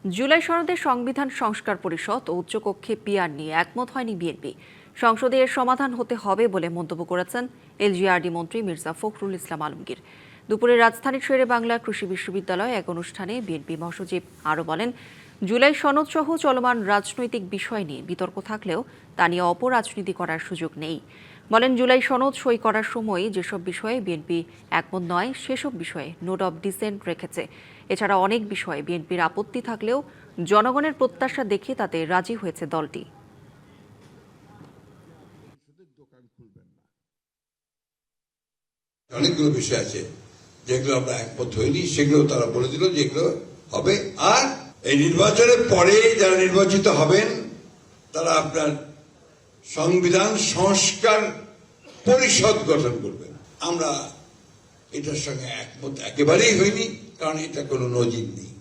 জুলাই সনদে সংবিধান সংস্কার পরিষদ ও উচ্চকক্ষে পিআর নিয়ে একমত হয়নি বিএনপি। সংসদে এর সমাধান হতে হবে বলে মন্তব্য করেছেন এলজিআরডি মন্ত্রী মির্জা ফখরুল ইসলাম আলমগীর। দুপুরে রাজধানীর শেরে বাংলা কৃষি বিশ্ববিদ্যালয়ে এক অনুষ্ঠানে বিএনপি মহাসচিব আরও বলেন, জুলাই সনদ সহ চলমান রাজনৈতিক বিষয় নিয়ে বিতর্ক থাকলেও তা নিয়ে অপরাজনীতি করার সুযোগ নেই। বলেন, জুলাই সনদ সই করার সময় যেসব বিষয়ে বিএনপি একমত নয় সেসব বিষয়ে নোট অব ডিসেন্ট রেখেছে। এছাড়া অনেক বিষয়ে বিএনপির আপত্তি থাকলেও জনগণের প্রত্যাশা দেখে তাতে রাজি হয়েছে দলটি। অনেকগুলো বিষয় আছে যেগুলো আমরা একমত হইনি, সেগুলো তারা বলে দিল যেগুলো হবে। আর এই নির্বাচনের পরে যারা নির্বাচিত হবেন তারা আপনার সংবিধান সংস্কার পরিষদ গঠন করবেন। আমরা এটার সঙ্গে একমত একেবারেই হইনি, কারণ এটা কোনো নজির নেই।